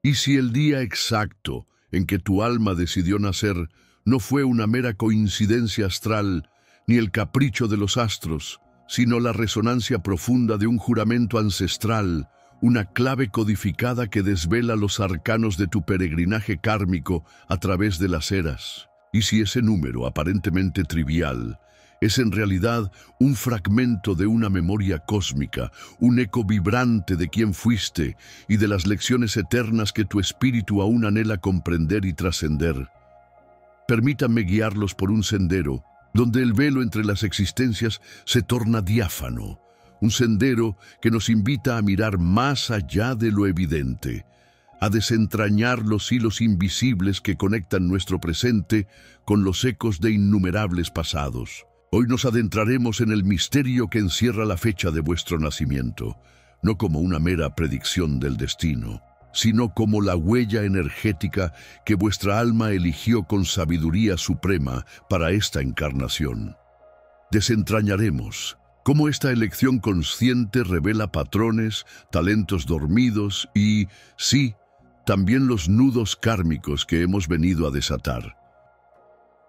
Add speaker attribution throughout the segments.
Speaker 1: ¿Y si el día exacto en que tu alma decidió nacer no fue una mera coincidencia astral, ni el capricho de los astros, sino la resonancia profunda de un juramento ancestral, una clave codificada que desvela los arcanos de tu peregrinaje kármico a través de las eras? ¿Y si ese número aparentemente trivial es en realidad un fragmento de una memoria cósmica, un eco vibrante de quién fuiste y de las lecciones eternas que tu espíritu aún anhela comprender y trascender? Permítanme guiarlos por un sendero donde el velo entre las existencias se torna diáfano, un sendero que nos invita a mirar más allá de lo evidente, a desentrañar los hilos invisibles que conectan nuestro presente con los ecos de innumerables pasados. Hoy nos adentraremos en el misterio que encierra la fecha de vuestro nacimiento, no como una mera predicción del destino, sino como la huella energética que vuestra alma eligió con sabiduría suprema para esta encarnación. Desentrañaremos cómo esta elección consciente revela patrones, talentos dormidos y, sí, también los nudos kármicos que hemos venido a desatar.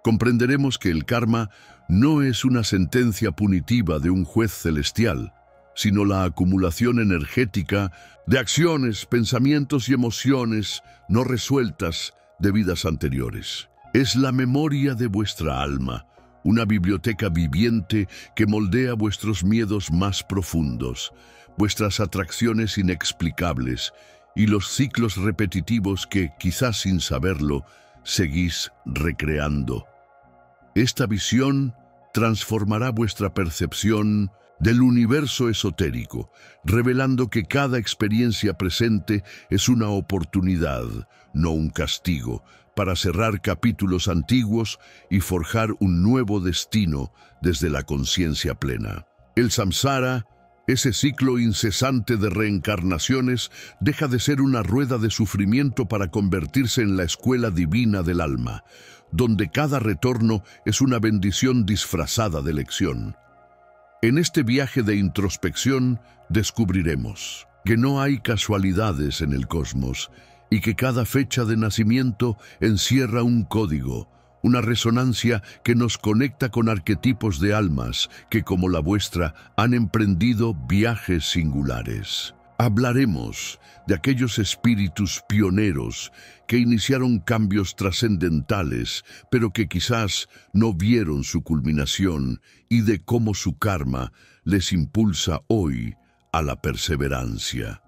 Speaker 1: Comprenderemos que el karma no es una sentencia punitiva de un juez celestial, sino la acumulación energética de acciones, pensamientos y emociones no resueltas de vidas anteriores. Es la memoria de vuestra alma, una biblioteca viviente que moldea vuestros miedos más profundos, vuestras atracciones inexplicables y los ciclos repetitivos que, quizás sin saberlo, seguís recreando. Esta visión transformará vuestra percepción del universo esotérico, revelando que cada experiencia presente es una oportunidad, no un castigo, para cerrar capítulos antiguos y forjar un nuevo destino desde la conciencia plena. El samsara, ese ciclo incesante de reencarnaciones, deja de ser una rueda de sufrimiento para convertirse en la escuela divina del alma, donde cada retorno es una bendición disfrazada de lección. En este viaje de introspección descubriremos que no hay casualidades en el cosmos y que cada fecha de nacimiento encierra un código, una resonancia que nos conecta con arquetipos de almas que, como la vuestra, han emprendido viajes singulares. Hablaremos de aquellos espíritus pioneros que iniciaron cambios trascendentales, pero que quizás no vieron su culminación, y de cómo su karma les impulsa hoy a la perseverancia.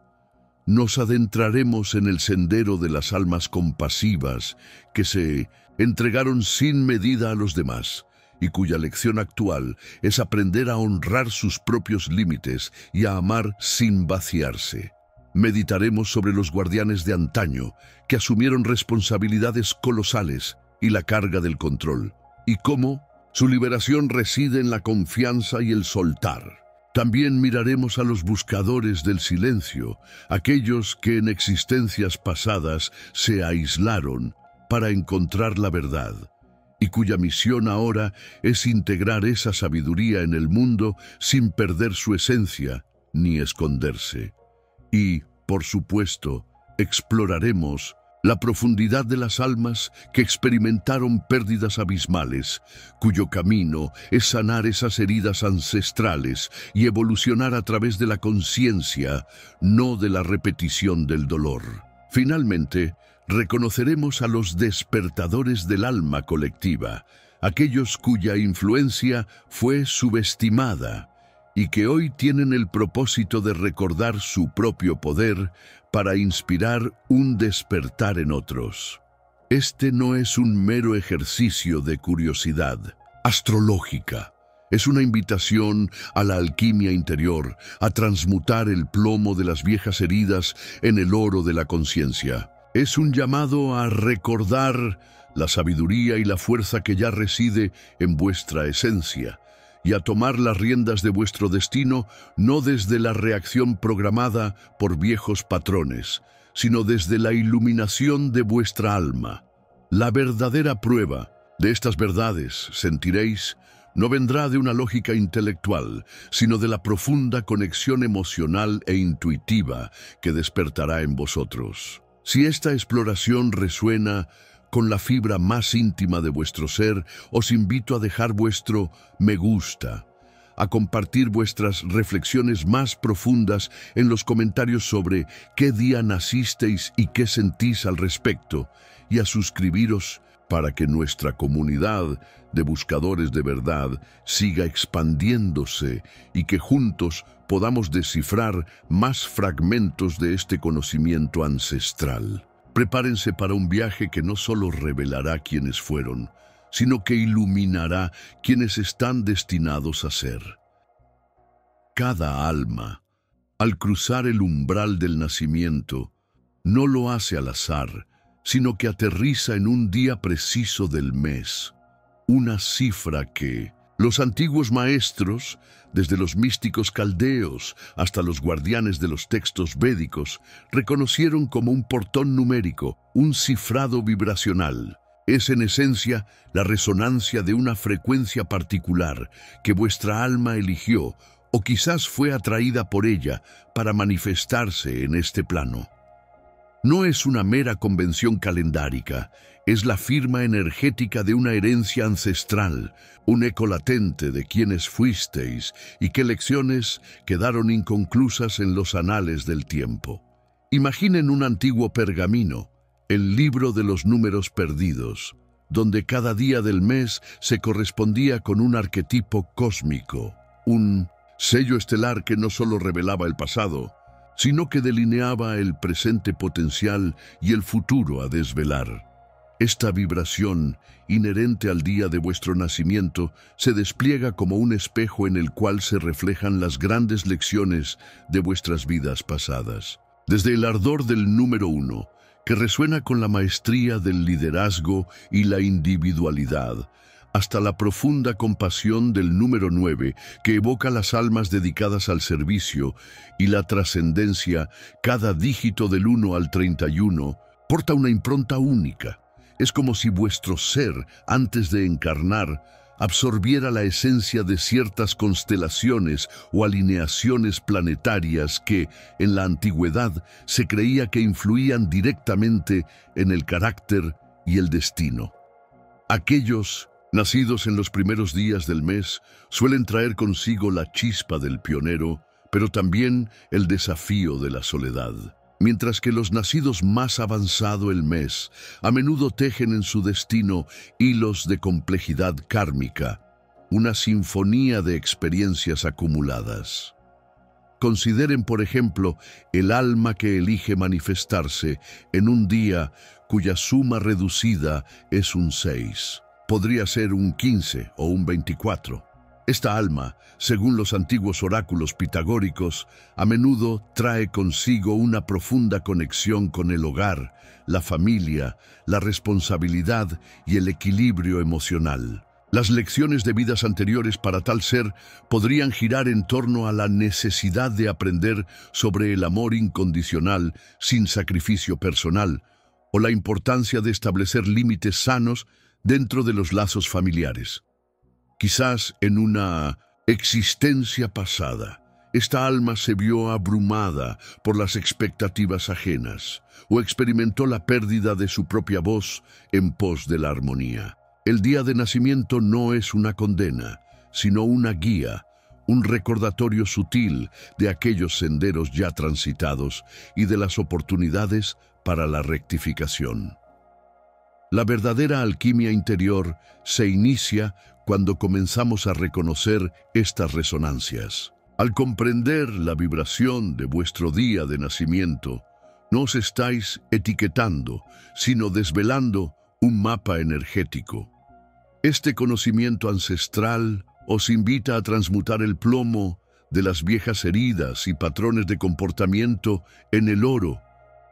Speaker 1: Nos adentraremos en el sendero de las almas compasivas que se entregaron sin medida a los demás, y cuya lección actual es aprender a honrar sus propios límites y a amar sin vaciarse. Meditaremos sobre los guardianes de antaño que asumieron responsabilidades colosales y la carga del control, y cómo su liberación reside en la confianza y el soltar. También miraremos a los buscadores del silencio, aquellos que en existencias pasadas se aislaron para encontrar la verdad, y cuya misión ahora es integrar esa sabiduría en el mundo sin perder su esencia ni esconderse. Y, por supuesto, exploraremos la profundidad de las almas que experimentaron pérdidas abismales, cuyo camino es sanar esas heridas ancestrales y evolucionar a través de la conciencia, no de la repetición del dolor. Finalmente, reconoceremos a los despertadores del alma colectiva, aquellos cuya influencia fue subestimada y que hoy tienen el propósito de recordar su propio poder para inspirar un despertar en otros. Este no es un mero ejercicio de curiosidad astrológica. Es una invitación a la alquimia interior, a transmutar el plomo de las viejas heridas en el oro de la conciencia. Es un llamado a recordar la sabiduría y la fuerza que ya reside en vuestra esencia, y a tomar las riendas de vuestro destino no desde la reacción programada por viejos patrones, sino desde la iluminación de vuestra alma. La verdadera prueba de estas verdades, sentiréis, no vendrá de una lógica intelectual, sino de la profunda conexión emocional e intuitiva que despertará en vosotros. Si esta exploración resuena con la fibra más íntima de vuestro ser, os invito a dejar vuestro me gusta, a compartir vuestras reflexiones más profundas en los comentarios sobre qué día nacisteis y qué sentís al respecto, y a suscribiros para que nuestra comunidad de buscadores de verdad siga expandiéndose y que juntos podamos descifrar más fragmentos de este conocimiento ancestral. Prepárense para un viaje que no solo revelará quiénes fueron, sino que iluminará quienes están destinados a ser. Cada alma, al cruzar el umbral del nacimiento, no lo hace al azar, sino que aterriza en un día preciso del mes, una cifra que los antiguos maestros, desde los místicos caldeos hasta los guardianes de los textos védicos, reconocieron como un portón numérico, un cifrado vibracional. Es en esencia la resonancia de una frecuencia particular que vuestra alma eligió o quizás fue atraída por ella para manifestarse en este plano. No es una mera convención calendárica, es la firma energética de una herencia ancestral, un eco latente de quienes fuisteis y qué lecciones quedaron inconclusas en los anales del tiempo. Imaginen un antiguo pergamino, el libro de los números perdidos, donde cada día del mes se correspondía con un arquetipo cósmico, un sello estelar que no solo revelaba el pasado, sino que delineaba el presente potencial y el futuro a desvelar. Esta vibración, inherente al día de vuestro nacimiento, se despliega como un espejo en el cual se reflejan las grandes lecciones de vuestras vidas pasadas. Desde el ardor del número 1, que resuena con la maestría del liderazgo y la individualidad, hasta la profunda compasión del número 9, que evoca las almas dedicadas al servicio y la trascendencia. Cada dígito del 1 al 31 porta una impronta única. Es como si vuestro ser, antes de encarnar, absorbiera la esencia de ciertas constelaciones o alineaciones planetarias que, en la antigüedad, se creía que influían directamente en el carácter y el destino. Aquellos nacidos en los primeros días del mes suelen traer consigo la chispa del pionero, pero también el desafío de la soledad. Mientras que los nacidos más avanzado el mes a menudo tejen en su destino hilos de complejidad kármica, una sinfonía de experiencias acumuladas. Consideren, por ejemplo, el alma que elige manifestarse en un día cuya suma reducida es un 6. Podría ser un 15 o un 24. Esta alma, según los antiguos oráculos pitagóricos, a menudo trae consigo una profunda conexión con el hogar, la familia, la responsabilidad y el equilibrio emocional. Las lecciones de vidas anteriores para tal ser podrían girar en torno a la necesidad de aprender sobre el amor incondicional sin sacrificio personal, o la importancia de establecer límites sanos dentro de los lazos familiares. Quizás en una existencia pasada, esta alma se vio abrumada por las expectativas ajenas o experimentó la pérdida de su propia voz en pos de la armonía. El día de nacimiento no es una condena, sino una guía, un recordatorio sutil de aquellos senderos ya transitados y de las oportunidades para la rectificación. La verdadera alquimia interior se inicia cuando comenzamos a reconocer estas resonancias. Al comprender la vibración de vuestro día de nacimiento, no os estáis etiquetando, sino desvelando un mapa energético. Este conocimiento ancestral os invita a transmutar el plomo de las viejas heridas y patrones de comportamiento en el oro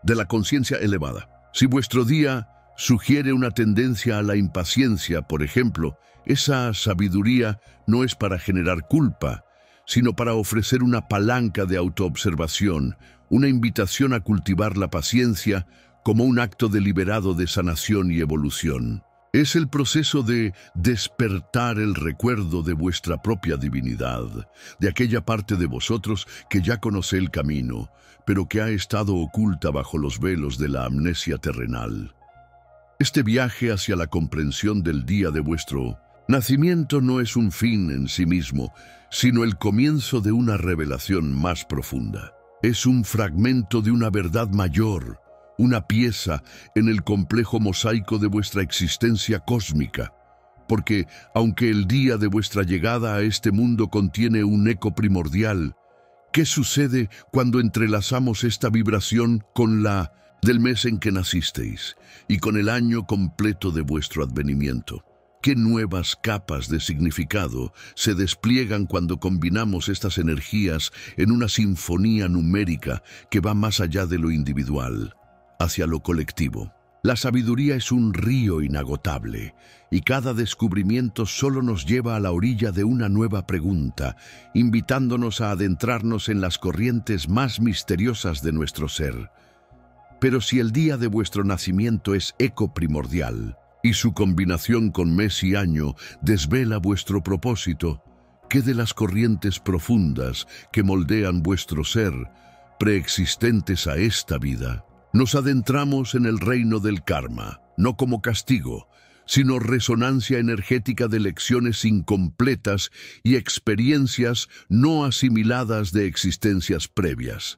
Speaker 1: de la conciencia elevada. Si vuestro día sugiere una tendencia a la impaciencia, por ejemplo, esa sabiduría no es para generar culpa, sino para ofrecer una palanca de autoobservación, una invitación a cultivar la paciencia como un acto deliberado de sanación y evolución. Es el proceso de despertar el recuerdo de vuestra propia divinidad, de aquella parte de vosotros que ya conoce el camino, pero que ha estado oculta bajo los velos de la amnesia terrenal. Este viaje hacia la comprensión del día de vuestro nacimiento no es un fin en sí mismo, sino el comienzo de una revelación más profunda. Es un fragmento de una verdad mayor, una pieza en el complejo mosaico de vuestra existencia cósmica, porque, aunque el día de vuestra llegada a este mundo contiene un eco primordial, ¿qué sucede cuando entrelazamos esta vibración con la del mes en que nacisteis y con el año completo de vuestro advenimiento? ¿Qué nuevas capas de significado se despliegan cuando combinamos estas energías en una sinfonía numérica que va más allá de lo individual, hacia lo colectivo? La sabiduría es un río inagotable, y cada descubrimiento solo nos lleva a la orilla de una nueva pregunta, invitándonos a adentrarnos en las corrientes más misteriosas de nuestro ser. Pero si el día de vuestro nacimiento es eco primordial, y su combinación con mes y año desvela vuestro propósito, ¿qué de las corrientes profundas que moldean vuestro ser, preexistentes a esta vida? Nos adentramos en el reino del karma, no como castigo, sino resonancia energética de lecciones incompletas y experiencias no asimiladas de existencias previas.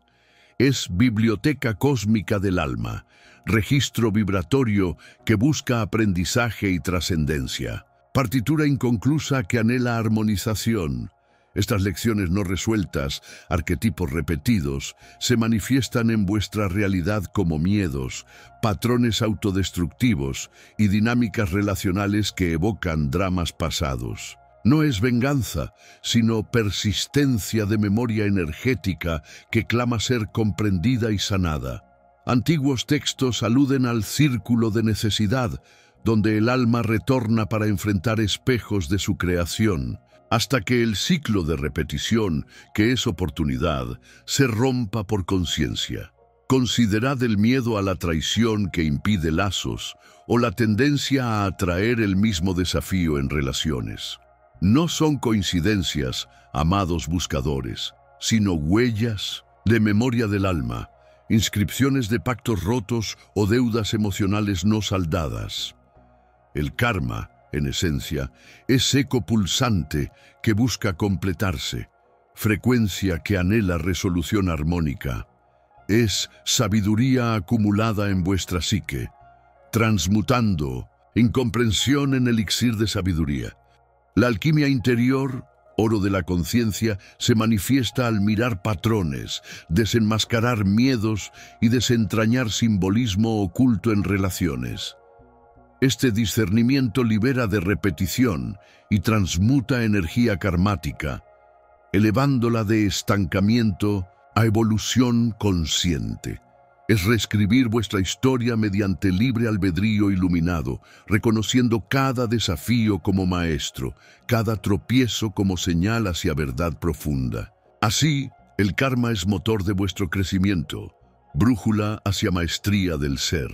Speaker 1: Es biblioteca cósmica del alma, registro vibratorio que busca aprendizaje y trascendencia, partitura inconclusa que anhela armonización. Estas lecciones no resueltas, arquetipos repetidos, se manifiestan en vuestra realidad como miedos, patrones autodestructivos y dinámicas relacionales que evocan dramas pasados. No es venganza, sino persistencia de memoria energética que clama ser comprendida y sanada. Antiguos textos aluden al círculo de necesidad, donde el alma retorna para enfrentar espejos de su creación, hasta que el ciclo de repetición, que es oportunidad, se rompa por conciencia. Considerad el miedo a la traición que impide lazos, o la tendencia a atraer el mismo desafío en relaciones. No son coincidencias, amados buscadores, sino huellas de memoria del alma, inscripciones de pactos rotos o deudas emocionales no saldadas. El karma, en esencia, es eco pulsante que busca completarse, frecuencia que anhela resolución armónica. Es sabiduría acumulada en vuestra psique, transmutando incomprensión en elixir de sabiduría. La alquimia interior, oro de la conciencia, se manifiesta al mirar patrones, desenmascarar miedos y desentrañar simbolismo oculto en relaciones. Este discernimiento libera de repetición y transmuta energía karmática, elevándola de estancamiento a evolución consciente. Es reescribir vuestra historia mediante libre albedrío iluminado, reconociendo cada desafío como maestro, cada tropiezo como señal hacia verdad profunda. Así, el karma es motor de vuestro crecimiento, brújula hacia maestría del ser.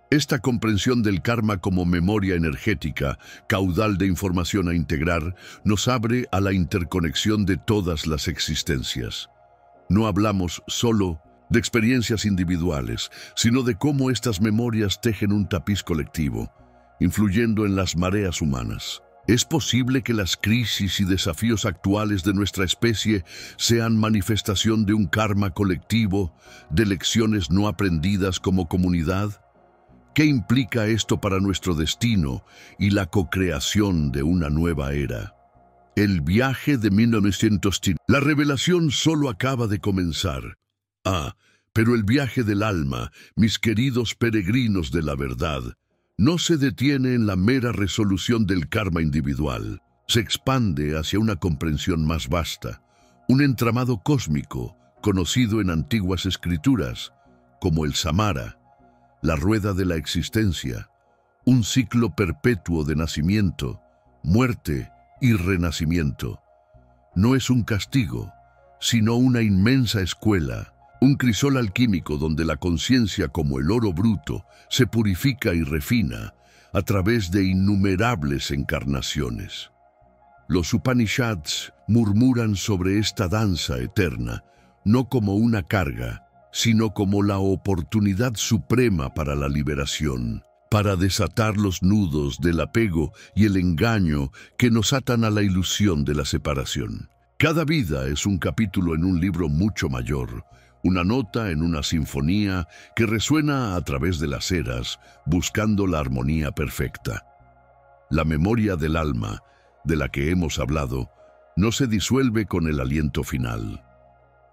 Speaker 1: Esta comprensión del karma como memoria energética, caudal de información a integrar, nos abre a la interconexión de todas las existencias. No hablamos solo de experiencias individuales, sino de cómo estas memorias tejen un tapiz colectivo, influyendo en las mareas humanas. ¿Es posible que las crisis y desafíos actuales de nuestra especie sean manifestación de un karma colectivo, de lecciones no aprendidas como comunidad? ¿Qué implica esto para nuestro destino y la co-creación de una nueva era? El viaje de 1910. La revelación solo acaba de comenzar. Pero el viaje del alma, mis queridos peregrinos de la verdad, no se detiene en la mera resolución del karma individual. Se expande hacia una comprensión más vasta, un entramado cósmico conocido en antiguas escrituras como el Samara, la rueda de la existencia, un ciclo perpetuo de nacimiento, muerte y renacimiento. No es un castigo, sino una inmensa escuela, un crisol alquímico donde la conciencia, como el oro bruto, se purifica y refina, a través de innumerables encarnaciones. Los Upanishads murmuran sobre esta danza eterna, no como una carga, sino como la oportunidad suprema para la liberación, para desatar los nudos del apego y el engaño que nos atan a la ilusión de la separación. Cada vida es un capítulo en un libro mucho mayor, una nota en una sinfonía que resuena a través de las eras, buscando la armonía perfecta. La memoria del alma, de la que hemos hablado, no se disuelve con el aliento final.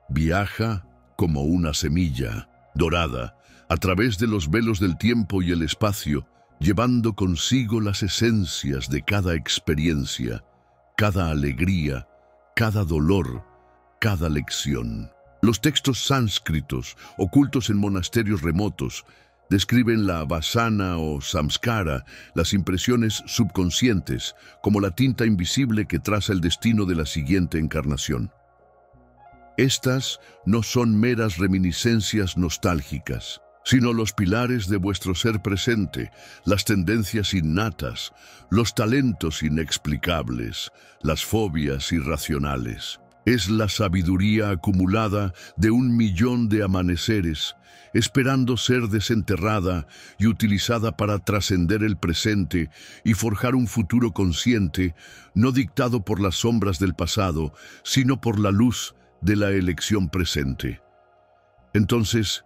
Speaker 1: Viaja como una semilla dorada a través de los velos del tiempo y el espacio, llevando consigo las esencias de cada experiencia, cada alegría, cada dolor, cada lección. Los textos sánscritos, ocultos en monasterios remotos, describen la vasana o samskara, las impresiones subconscientes, como la tinta invisible que traza el destino de la siguiente encarnación. Estas no son meras reminiscencias nostálgicas, sino los pilares de vuestro ser presente, las tendencias innatas, los talentos inexplicables, las fobias irracionales. Es la sabiduría acumulada de 1.000.000 de amaneceres, esperando ser desenterrada y utilizada para trascender el presente y forjar un futuro consciente, no dictado por las sombras del pasado, sino por la luz de la elección presente. Entonces,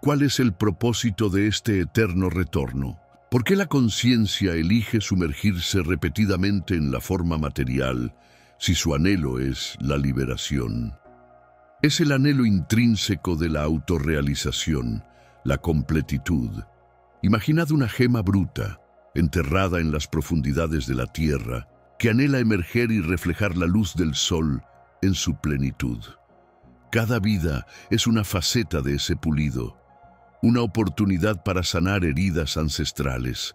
Speaker 1: ¿cuál es el propósito de este eterno retorno? ¿Por qué la conciencia elige sumergirse repetidamente en la forma material, si su anhelo es la liberación? Es el anhelo intrínseco de la autorrealización, la completitud. Imaginad una gema bruta, enterrada en las profundidades de la tierra, que anhela emerger y reflejar la luz del sol en su plenitud. Cada vida es una faceta de ese pulido, una oportunidad para sanar heridas ancestrales,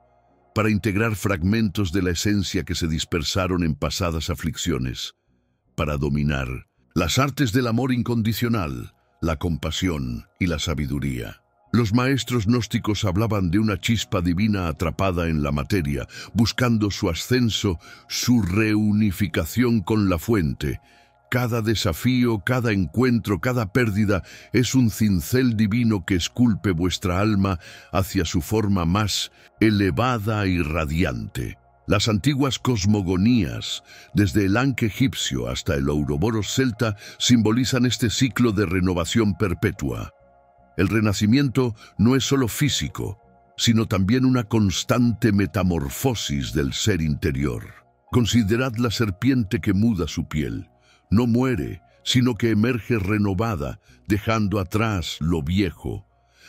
Speaker 1: para integrar fragmentos de la esencia que se dispersaron en pasadas aflicciones, para dominar las artes del amor incondicional, la compasión y la sabiduría. Los maestros gnósticos hablaban de una chispa divina atrapada en la materia, buscando su ascenso, su reunificación con la fuente. Cada desafío, cada encuentro, cada pérdida es un cincel divino que esculpe vuestra alma hacia su forma más elevada y radiante. Las antiguas cosmogonías, desde el Ankh egipcio hasta el Ouroboros celta, simbolizan este ciclo de renovación perpetua. El renacimiento no es solo físico, sino también una constante metamorfosis del ser interior. Considerad la serpiente que muda su piel. No muere, sino que emerge renovada, dejando atrás lo viejo.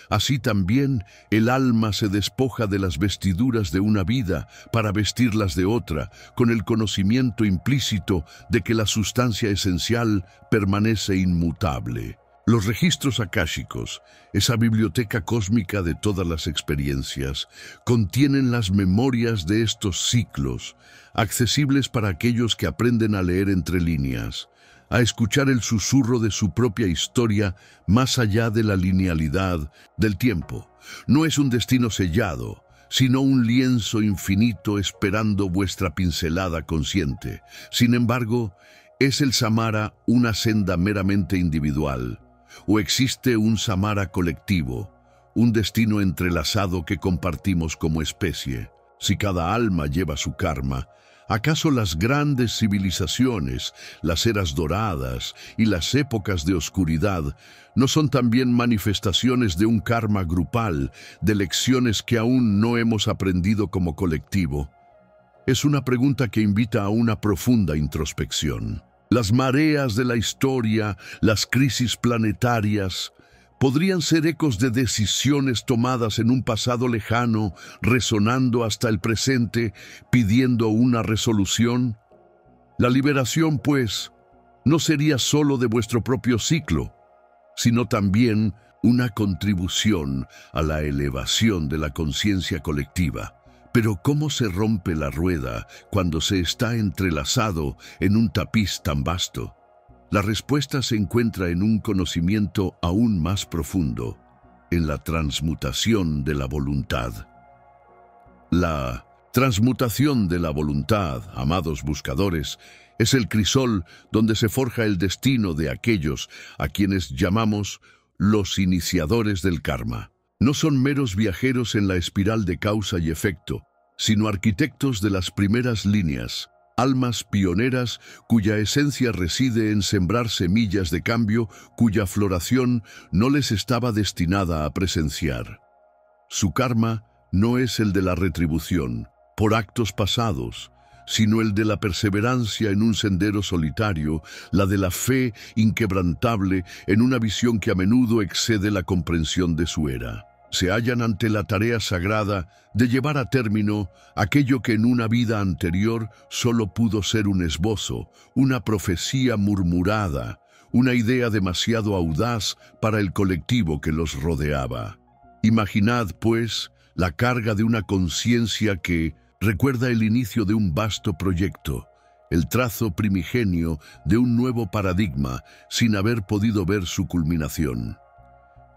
Speaker 1: Así también el alma se despoja de las vestiduras de una vida para vestirlas de otra, con el conocimiento implícito de que la sustancia esencial permanece inmutable. Los registros akáshicos, esa biblioteca cósmica de todas las experiencias, contienen las memorias de estos ciclos, accesibles para aquellos que aprenden a leer entre líneas, a escuchar el susurro de su propia historia más allá de la linealidad del tiempo. No es un destino sellado, sino un lienzo infinito esperando vuestra pincelada consciente. Sin embargo, ¿es el Samara una senda meramente individual? ¿O existe un Samara colectivo, un destino entrelazado que compartimos como especie? Si cada alma lleva su karma, ¿acaso las grandes civilizaciones, las eras doradas y las épocas de oscuridad no son también manifestaciones de un karma grupal, de lecciones que aún no hemos aprendido como colectivo? Es una pregunta que invita a una profunda introspección. Las mareas de la historia, las crisis planetarias, podrían ser ecos de decisiones tomadas en un pasado lejano, resonando hasta el presente, pidiendo una resolución. La liberación, pues, no sería solo de vuestro propio ciclo, sino también una contribución a la elevación de la conciencia colectiva. Pero ¿cómo se rompe la rueda cuando se está entrelazado en un tapiz tan vasto? La respuesta se encuentra en un conocimiento aún más profundo, en la transmutación de la voluntad. La transmutación de la voluntad, amados buscadores, es el crisol donde se forja el destino de aquellos a quienes llamamos los iniciadores del karma. No son meros viajeros en la espiral de causa y efecto, sino arquitectos de las primeras líneas, almas pioneras cuya esencia reside en sembrar semillas de cambio cuya floración no les estaba destinada a presenciar. Su karma no es el de la retribución por actos pasados, sino el de la perseverancia en un sendero solitario, la de la fe inquebrantable en una visión que a menudo excede la comprensión de su era. Se hallan ante la tarea sagrada de llevar a término aquello que en una vida anterior solo pudo ser un esbozo, una profecía murmurada, una idea demasiado audaz para el colectivo que los rodeaba. Imaginad, pues, la carga de una conciencia que recuerda el inicio de un vasto proyecto, el trazo primigenio de un nuevo paradigma sin haber podido ver su culminación.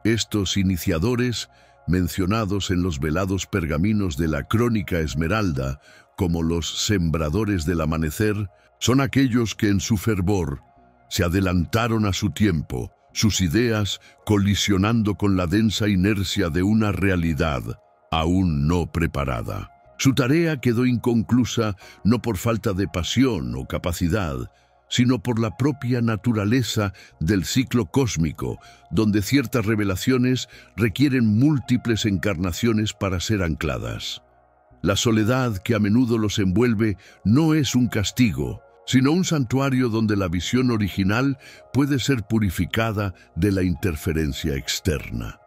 Speaker 1: Estos iniciadores, mencionados en los velados pergaminos de la Crónica Esmeralda como los sembradores del amanecer, son aquellos que en su fervor se adelantaron a su tiempo, sus ideas colisionando con la densa inercia de una realidad aún no preparada. Su tarea quedó inconclusa no por falta de pasión o capacidad, sino por la propia naturaleza del ciclo cósmico, donde ciertas revelaciones requieren múltiples encarnaciones para ser ancladas. La soledad que a menudo los envuelve no es un castigo, sino un santuario donde la visión original puede ser purificada de la interferencia externa.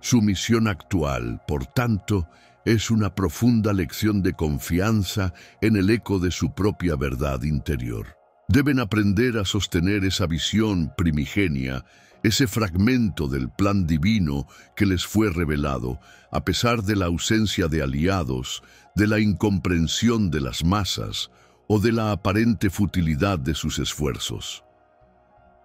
Speaker 1: Su misión actual, por tanto, es una profunda lección de confianza en el eco de su propia verdad interior. Deben aprender a sostener esa visión primigenia, ese fragmento del plan divino que les fue revelado, a pesar de la ausencia de aliados, de la incomprensión de las masas o de la aparente futilidad de sus esfuerzos.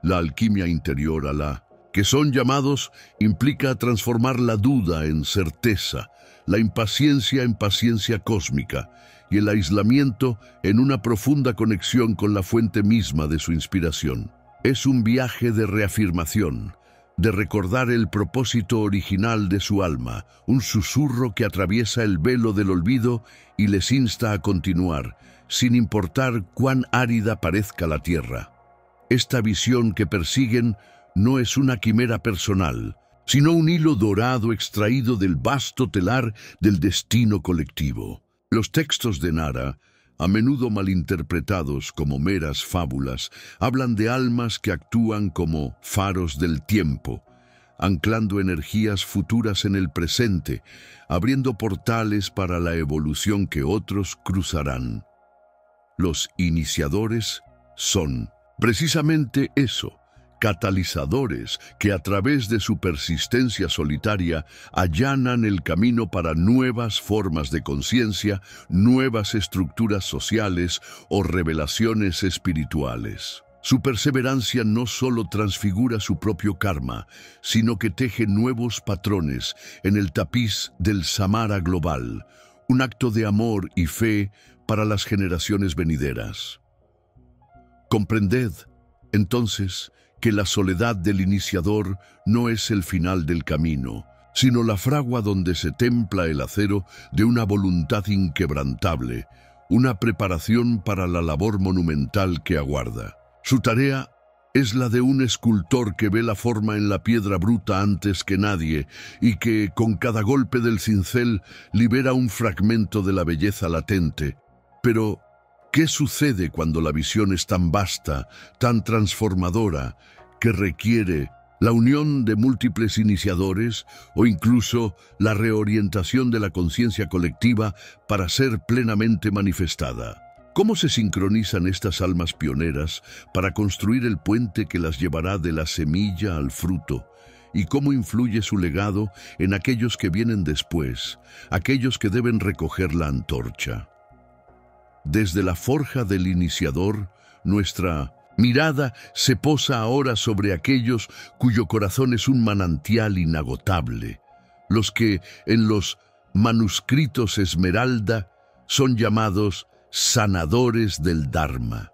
Speaker 1: La alquimia interior a la que son llamados implica transformar la duda en certeza, la impaciencia en paciencia cósmica y el aislamiento en una profunda conexión con la fuente misma de su inspiración. Es un viaje de reafirmación, de recordar el propósito original de su alma, un susurro que atraviesa el velo del olvido y les insta a continuar, sin importar cuán árida parezca la tierra. Esta visión que persiguen no es una quimera personal, sino un hilo dorado extraído del vasto telar del destino colectivo. Los textos de Nara, a menudo malinterpretados como meras fábulas, hablan de almas que actúan como faros del tiempo, anclando energías futuras en el presente, abriendo portales para la evolución que otros cruzarán. Los iniciadores son precisamente eso, catalizadores que a través de su persistencia solitaria allanan el camino para nuevas formas de conciencia, nuevas estructuras sociales o revelaciones espirituales. Su perseverancia no solo transfigura su propio karma, sino que teje nuevos patrones en el tapiz del Samara global, un acto de amor y fe para las generaciones venideras. Comprended, entonces, que la soledad del iniciador no es el final del camino, sino la fragua donde se templa el acero de una voluntad inquebrantable, una preparación para la labor monumental que aguarda. Su tarea es la de un escultor que ve la forma en la piedra bruta antes que nadie y que, con cada golpe del cincel, libera un fragmento de la belleza latente. Pero ¿qué sucede cuando la visión es tan vasta, tan transformadora, que requiere la unión de múltiples iniciadores o incluso la reorientación de la conciencia colectiva para ser plenamente manifestada? ¿Cómo se sincronizan estas almas pioneras para construir el puente que las llevará de la semilla al fruto? ¿Y cómo influye su legado en aquellos que vienen después, aquellos que deben recoger la antorcha? Desde la forja del iniciador, nuestra mirada se posa ahora sobre aquellos cuyo corazón es un manantial inagotable, los que, en los manuscritos esmeralda, son llamados sanadores del Dharma.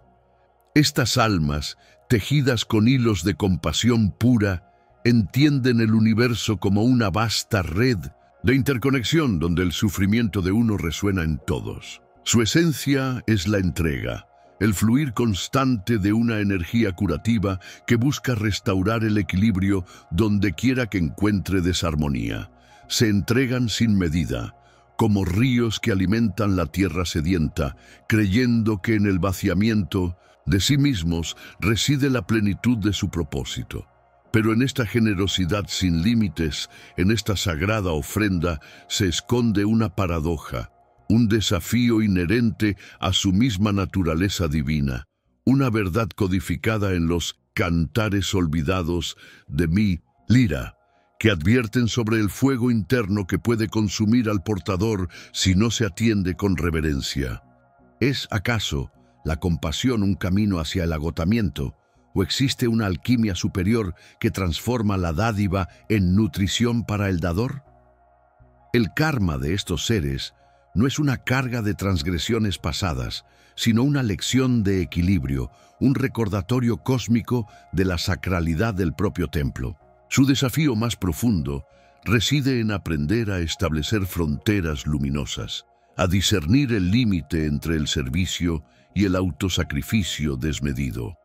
Speaker 1: Estas almas, tejidas con hilos de compasión pura, entienden el universo como una vasta red de interconexión donde el sufrimiento de uno resuena en todos. Su esencia es la entrega, el fluir constante de una energía curativa que busca restaurar el equilibrio donde quiera que encuentre desarmonía. Se entregan sin medida, como ríos que alimentan la tierra sedienta, creyendo que en el vaciamiento de sí mismos reside la plenitud de su propósito. Pero en esta generosidad sin límites, en esta sagrada ofrenda, se esconde una paradoja, un desafío inherente a su misma naturaleza divina, una verdad codificada en los cantares olvidados de mi lira, que advierten sobre el fuego interno que puede consumir al portador si no se atiende con reverencia. ¿Es acaso la compasión un camino hacia el agotamiento? ¿O existe una alquimia superior que transforma la dádiva en nutrición para el dador? El karma de estos seres no es una carga de transgresiones pasadas, sino una lección de equilibrio, un recordatorio cósmico de la sacralidad del propio templo. Su desafío más profundo reside en aprender a establecer fronteras luminosas, a discernir el límite entre el servicio y el autosacrificio desmedido.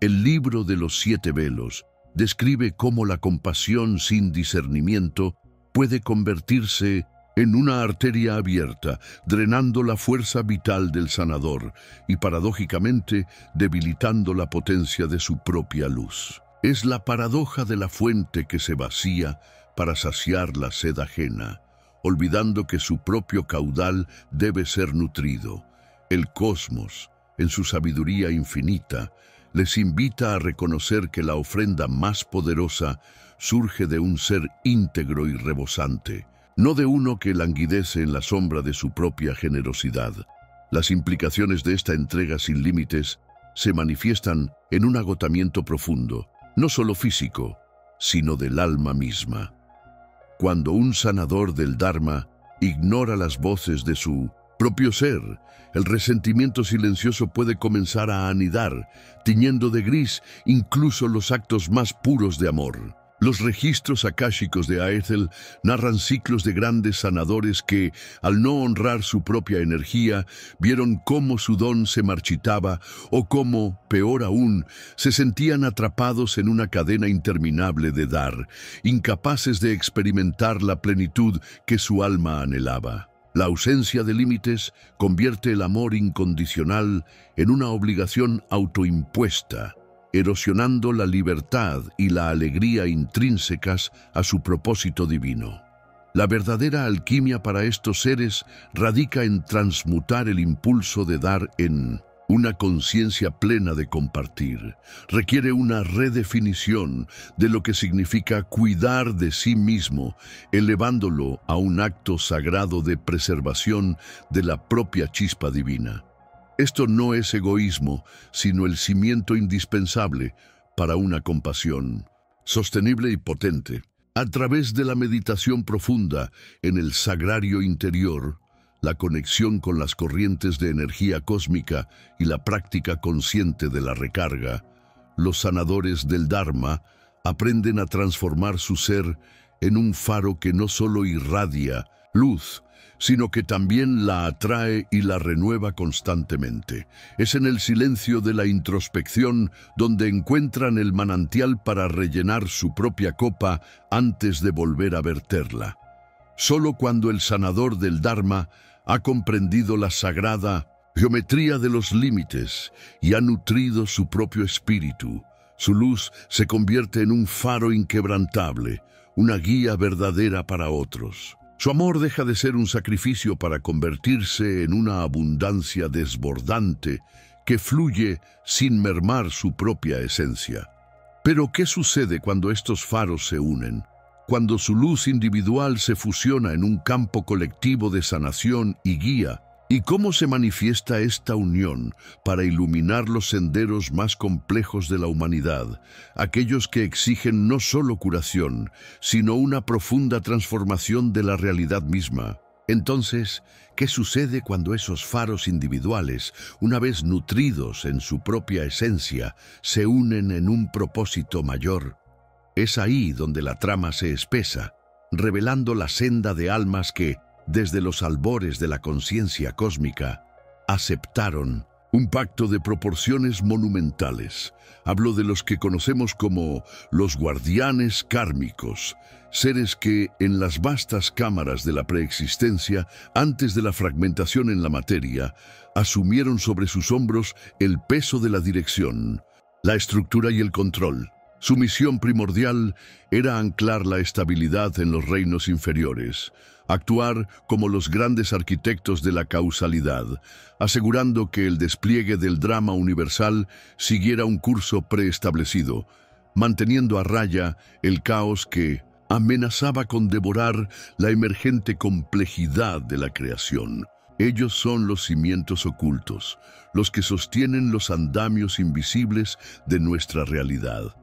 Speaker 1: El libro de los 7 velos describe cómo la compasión sin discernimiento puede convertirse en una arteria abierta, drenando la fuerza vital del sanador y, paradójicamente, debilitando la potencia de su propia luz. Es la paradoja de la fuente que se vacía para saciar la sed ajena, olvidando que su propio caudal debe ser nutrido. El cosmos, en su sabiduría infinita, les invita a reconocer que la ofrenda más poderosa surge de un ser íntegro y rebosante, no de uno que languidece en la sombra de su propia generosidad. Las implicaciones de esta entrega sin límites se manifiestan en un agotamiento profundo, no solo físico, sino del alma misma. Cuando un sanador del Dharma ignora las voces de su propio ser, el resentimiento silencioso puede comenzar a anidar, tiñendo de gris incluso los actos más puros de amor. Los registros akáshicos de Aethel narran ciclos de grandes sanadores que, al no honrar su propia energía, vieron cómo su don se marchitaba o cómo, peor aún, se sentían atrapados en una cadena interminable de dar, incapaces de experimentar la plenitud que su alma anhelaba. La ausencia de límites convierte el amor incondicional en una obligación autoimpuesta, erosionando la libertad y la alegría intrínsecas a su propósito divino. La verdadera alquimia para estos seres radica en transmutar el impulso de dar en una conciencia plena de compartir. Requiere una redefinición de lo que significa cuidar de sí mismo, elevándolo a un acto sagrado de preservación de la propia chispa divina. Esto no es egoísmo, sino el cimiento indispensable para una compasión sostenible y potente. A través de la meditación profunda en el sagrario interior, la conexión con las corrientes de energía cósmica y la práctica consciente de la recarga, los sanadores del Dharma aprenden a transformar su ser en un faro que no solo irradia luz, sino que también la atrae y la renueva constantemente. Es en el silencio de la introspección donde encuentran el manantial para rellenar su propia copa antes de volver a verterla. Solo cuando el sanador del Dharma ha comprendido la sagrada geometría de los límites y ha nutrido su propio espíritu, su luz se convierte en un faro inquebrantable, una guía verdadera para otros. Su amor deja de ser un sacrificio para convertirse en una abundancia desbordante que fluye sin mermar su propia esencia. Pero, ¿qué sucede cuando estos faros se unen? Cuando su luz individual se fusiona en un campo colectivo de sanación y guía, ¿Y cómo se manifiesta esta unión para iluminar los senderos más complejos de la humanidad, aquellos que exigen no solo curación, sino una profunda transformación de la realidad misma? Entonces, ¿qué sucede cuando esos faros individuales, una vez nutridos en su propia esencia, se unen en un propósito mayor? Es ahí donde la trama se espesa, revelando la senda de almas que, desde los albores de la conciencia cósmica, aceptaron un pacto de proporciones monumentales. Hablo de los que conocemos como los guardianes kármicos, seres que, en las vastas cámaras de la preexistencia, antes de la fragmentación en la materia, asumieron sobre sus hombros el peso de la dirección, la estructura y el control. Su misión primordial era anclar la estabilidad en los reinos inferiores, actuar como los grandes arquitectos de la causalidad, asegurando que el despliegue del drama universal siguiera un curso preestablecido, manteniendo a raya el caos que amenazaba con devorar la emergente complejidad de la creación. Ellos son los cimientos ocultos, los que sostienen los andamios invisibles de nuestra realidad.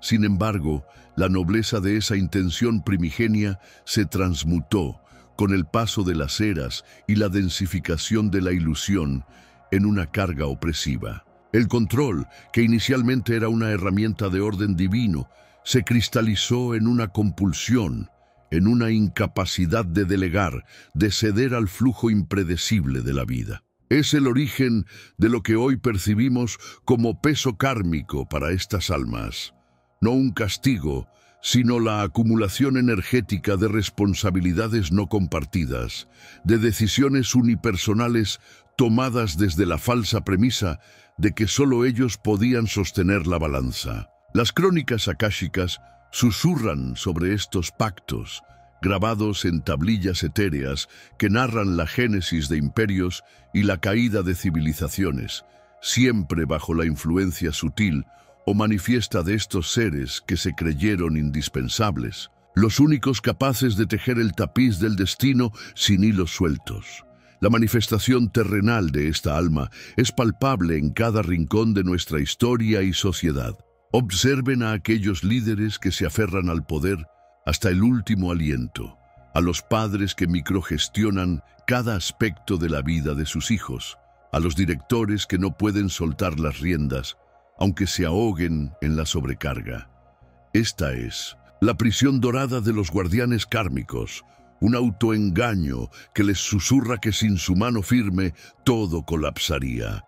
Speaker 1: Sin embargo, la nobleza de esa intención primigenia se transmutó con el paso de las eras y la densificación de la ilusión en una carga opresiva. El control, que inicialmente era una herramienta de orden divino, se cristalizó en una compulsión, en una incapacidad de delegar, de ceder al flujo impredecible de la vida. Es el origen de lo que hoy percibimos como peso kármico para estas almas. No un castigo, sino la acumulación energética de responsabilidades no compartidas, de decisiones unipersonales tomadas desde la falsa premisa de que solo ellos podían sostener la balanza. Las crónicas akáshicas susurran sobre estos pactos, grabados en tablillas etéreas que narran la génesis de imperios y la caída de civilizaciones, siempre bajo la influencia sutil o manifiesta de estos seres que se creyeron indispensables, los únicos capaces de tejer el tapiz del destino sin hilos sueltos. La manifestación terrenal de esta alma es palpable en cada rincón de nuestra historia y sociedad. Observen a aquellos líderes que se aferran al poder hasta el último aliento, a los padres que microgestionan cada aspecto de la vida de sus hijos, a los directores que no pueden soltar las riendas, aunque se ahoguen en la sobrecarga. Esta es la prisión dorada de los guardianes kármicos, un autoengaño que les susurra que sin su mano firme todo colapsaría.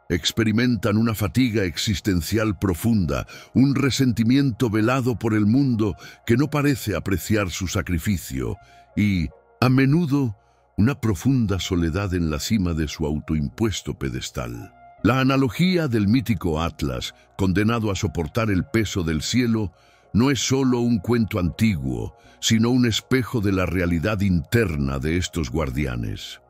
Speaker 1: Experimentan una fatiga existencial profunda, un resentimiento velado por el mundo que no parece apreciar su sacrificio y, a menudo, una profunda soledad en la cima de su autoimpuesto pedestal. La analogía del mítico Atlas, condenado a soportar el peso del cielo, no es solo un cuento antiguo, sino un espejo de la realidad interna de estos guardianes.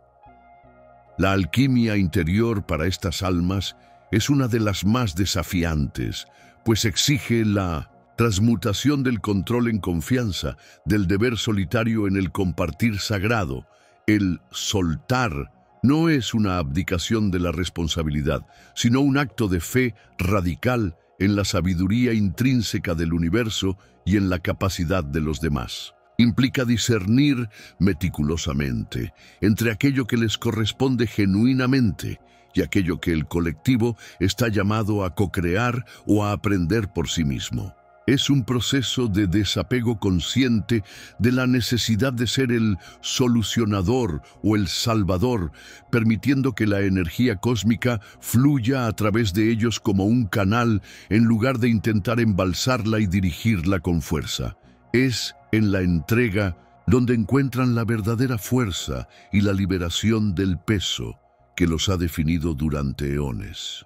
Speaker 1: La alquimia interior para estas almas es una de las más desafiantes, pues exige la transmutación del control en confianza, del deber solitario en el compartir sagrado. El soltar no es una abdicación de la responsabilidad, sino un acto de fe radical en la sabiduría intrínseca del universo y en la capacidad de los demás. Implica discernir meticulosamente entre aquello que les corresponde genuinamente y aquello que el colectivo está llamado a co-crear o a aprender por sí mismo. Es un proceso de desapego consciente de la necesidad de ser el solucionador o el salvador, permitiendo que la energía cósmica fluya a través de ellos como un canal en lugar de intentar embalsarla y dirigirla con fuerza. Es en la entrega donde encuentran la verdadera fuerza y la liberación del peso que los ha definido durante eones.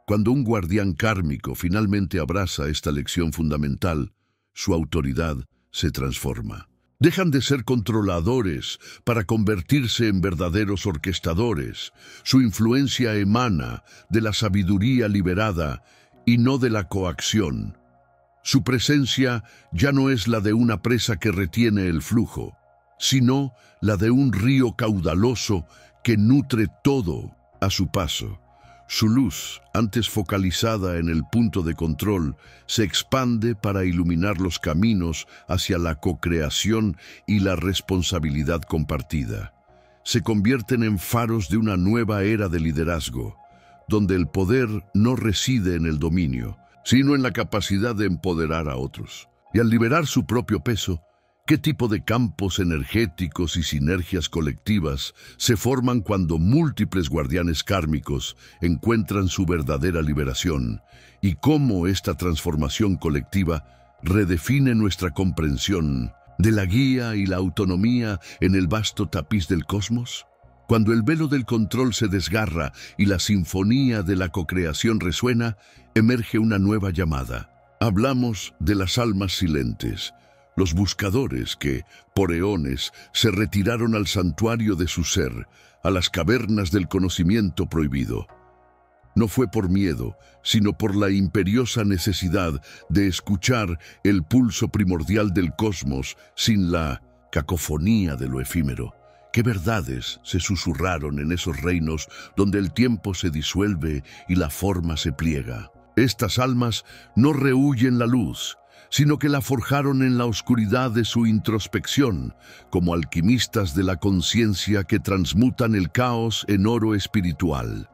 Speaker 1: Cuando un guardián kármico finalmente abraza esta lección fundamental, su autoridad se transforma. Dejan de ser controladores para convertirse en verdaderos orquestadores. Su influencia emana de la sabiduría liberada y no de la coacción. Su presencia ya no es la de una presa que retiene el flujo, sino la de un río caudaloso que nutre todo a su paso. Su luz, antes focalizada en el punto de control, se expande para iluminar los caminos hacia la co-creación y la responsabilidad compartida. Se convierten en faros de una nueva era de liderazgo, donde el poder no reside en el dominio, sino en la capacidad de empoderar a otros. Y al liberar su propio peso, ¿qué tipo de campos energéticos y sinergias colectivas se forman cuando múltiples guardianes kármicos encuentran su verdadera liberación? ¿Y cómo esta transformación colectiva redefine nuestra comprensión de la guía y la autonomía en el vasto tapiz del cosmos? Cuando el velo del control se desgarra y la sinfonía de la cocreación resuena, emerge una nueva llamada. Hablamos de las almas silentes, los buscadores que, por eones, se retiraron al santuario de su ser, a las cavernas del conocimiento prohibido. No fue por miedo, sino por la imperiosa necesidad de escuchar el pulso primordial del cosmos sin la cacofonía de lo efímero. ¿Qué verdades se susurraron en esos reinos donde el tiempo se disuelve y la forma se pliega? Estas almas no rehuyen la luz, sino que la forjaron en la oscuridad de su introspección, como alquimistas de la conciencia que transmutan el caos en oro espiritual.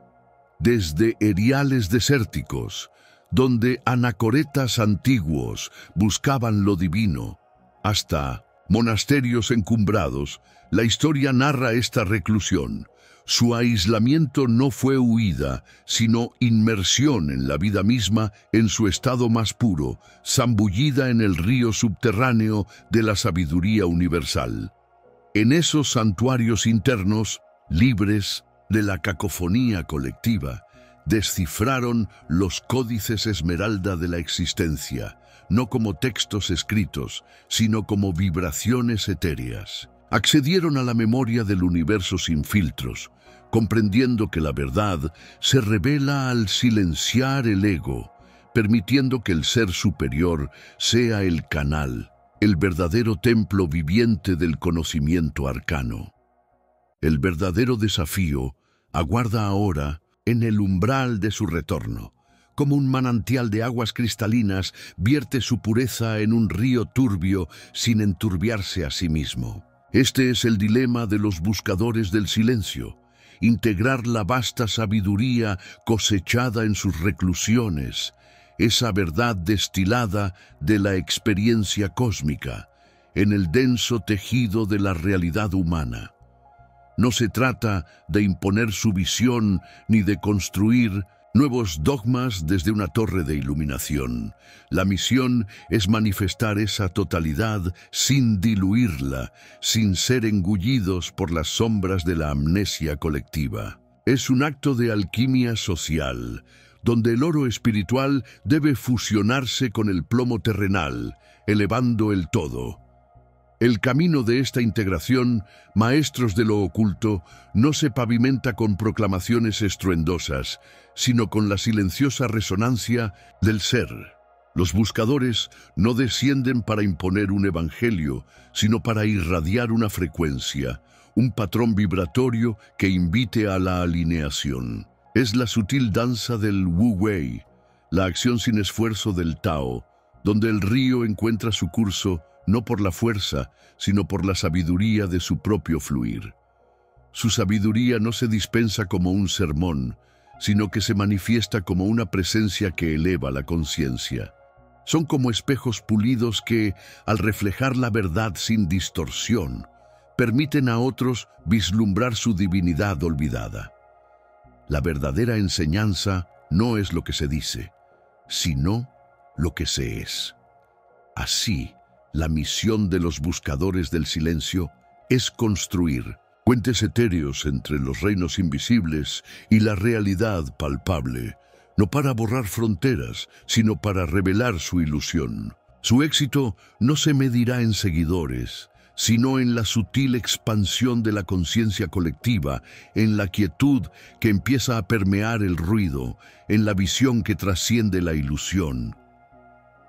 Speaker 1: Desde eriales desérticos, donde anacoretas antiguos buscaban lo divino, hasta monasterios encumbrados, la historia narra esta reclusión. Su aislamiento no fue huida, sino inmersión en la vida misma en su estado más puro, zambullida en el río subterráneo de la sabiduría universal. En esos santuarios internos, libres de la cacofonía colectiva, descifraron los códices esmeralda de la existencia, no como textos escritos, sino como vibraciones etéreas. Accedieron a la memoria del universo sin filtros, comprendiendo que la verdad se revela al silenciar el ego, permitiendo que el ser superior sea el canal, el verdadero templo viviente del conocimiento arcano. El verdadero desafío aguarda ahora en el umbral de su retorno. Como un manantial de aguas cristalinas, vierte su pureza en un río turbio sin enturbiarse a sí mismo. Este es el dilema de los buscadores del silencio: integrar la vasta sabiduría cosechada en sus reclusiones, esa verdad destilada de la experiencia cósmica, en el denso tejido de la realidad humana. No se trata de imponer su visión ni de construir nuevos dogmas desde una torre de iluminación. La misión es manifestar esa totalidad sin diluirla, sin ser engullidos por las sombras de la amnesia colectiva. Es un acto de alquimia social, donde el oro espiritual debe fusionarse con el plomo terrenal, elevando el todo. El camino de esta integración, maestros de lo oculto, no se pavimenta con proclamaciones estruendosas, sino con la silenciosa resonancia del ser. Los buscadores no descienden para imponer un evangelio, sino para irradiar una frecuencia, un patrón vibratorio que invite a la alineación. Es la sutil danza del Wu Wei, la acción sin esfuerzo del Tao, donde el río encuentra su curso no por la fuerza, sino por la sabiduría de su propio fluir. Su sabiduría no se dispensa como un sermón, sino que se manifiesta como una presencia que eleva la conciencia. Son como espejos pulidos que, al reflejar la verdad sin distorsión, permiten a otros vislumbrar su divinidad olvidada. La verdadera enseñanza no es lo que se dice, sino lo que se es. Así, la misión de los buscadores del silencio es construir puentes etéreos entre los reinos invisibles y la realidad palpable, no para borrar fronteras, sino para revelar su ilusión. Su éxito no se medirá en seguidores, sino en la sutil expansión de la conciencia colectiva, en la quietud que empieza a permear el ruido, en la visión que trasciende la ilusión.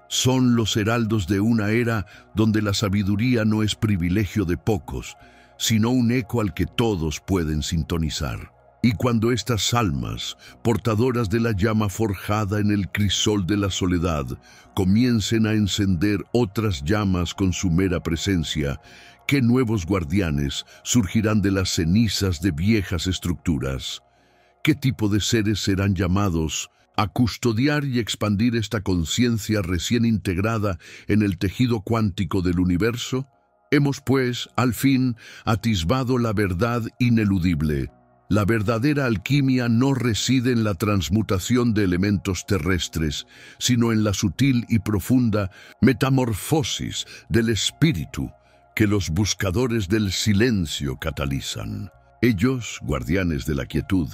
Speaker 1: Son los heraldos de una era donde la sabiduría no es privilegio de pocos, sino un eco al que todos pueden sintonizar. Y cuando estas almas, portadoras de la llama forjada en el crisol de la soledad, comiencen a encender otras llamas con su mera presencia, ¿qué nuevos guardianes surgirán de las cenizas de viejas estructuras? ¿Qué tipo de seres serán llamados a custodiar y expandir esta conciencia recién integrada en el tejido cuántico del universo? Hemos, pues, al fin, atisbado la verdad ineludible. La verdadera alquimia no reside en la transmutación de elementos terrestres, sino en la sutil y profunda metamorfosis del espíritu que los buscadores del silencio catalizan. Ellos, guardianes de la quietud,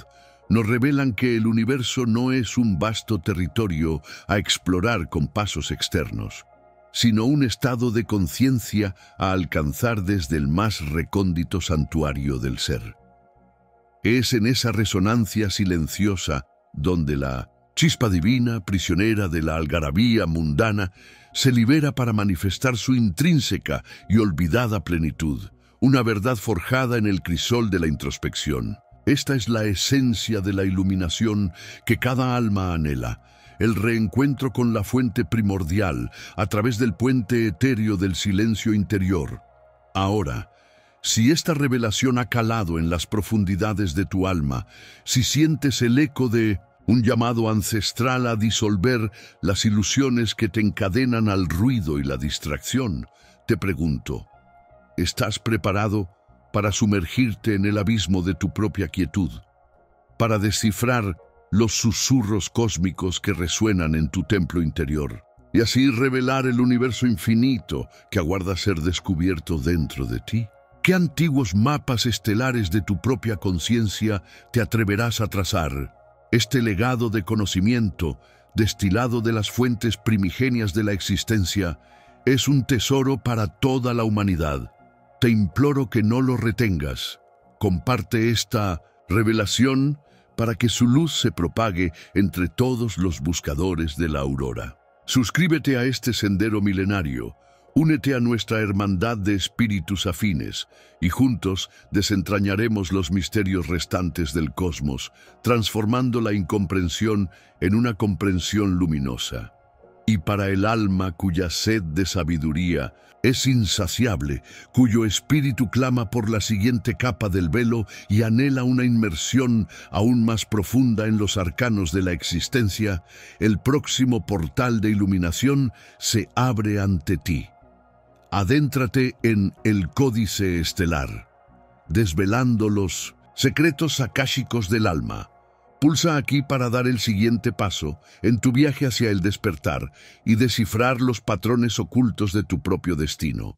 Speaker 1: nos revelan que el universo no es un vasto territorio a explorar con pasos externos, sino un estado de conciencia a alcanzar desde el más recóndito santuario del ser. Es en esa resonancia silenciosa donde la chispa divina, prisionera de la algarabía mundana, se libera para manifestar su intrínseca y olvidada plenitud, una verdad forjada en el crisol de la introspección. Esta es la esencia de la iluminación que cada alma anhela, el reencuentro con la fuente primordial a través del puente etéreo del silencio interior. Ahora, si esta revelación ha calado en las profundidades de tu alma, si sientes el eco de un llamado ancestral a disolver las ilusiones que te encadenan al ruido y la distracción, te pregunto, ¿estás preparado para sumergirte en el abismo de tu propia quietud, para descifrar los susurros cósmicos que resuenan en tu templo interior, y así revelar el universo infinito que aguarda ser descubierto dentro de ti? ¿Qué antiguos mapas estelares de tu propia conciencia te atreverás a trazar? Este legado de conocimiento, destilado de las fuentes primigenias de la existencia, es un tesoro para toda la humanidad. Te imploro que no lo retengas. Comparte esta revelación para que su luz se propague entre todos los buscadores de la aurora. Suscríbete a este sendero milenario. Únete a nuestra hermandad de espíritus afines y juntos desentrañaremos los misterios restantes del cosmos, transformando la incomprensión en una comprensión luminosa. Y para el alma cuya sed de sabiduría es insaciable, cuyo espíritu clama por la siguiente capa del velo y anhela una inmersión aún más profunda en los arcanos de la existencia, el próximo portal de iluminación se abre ante ti. Adéntrate en el Códice Estelar, desvelando los secretos akáshicos del alma. Pulsa aquí para dar el siguiente paso en tu viaje hacia el despertar y descifrar los patrones ocultos de tu propio destino.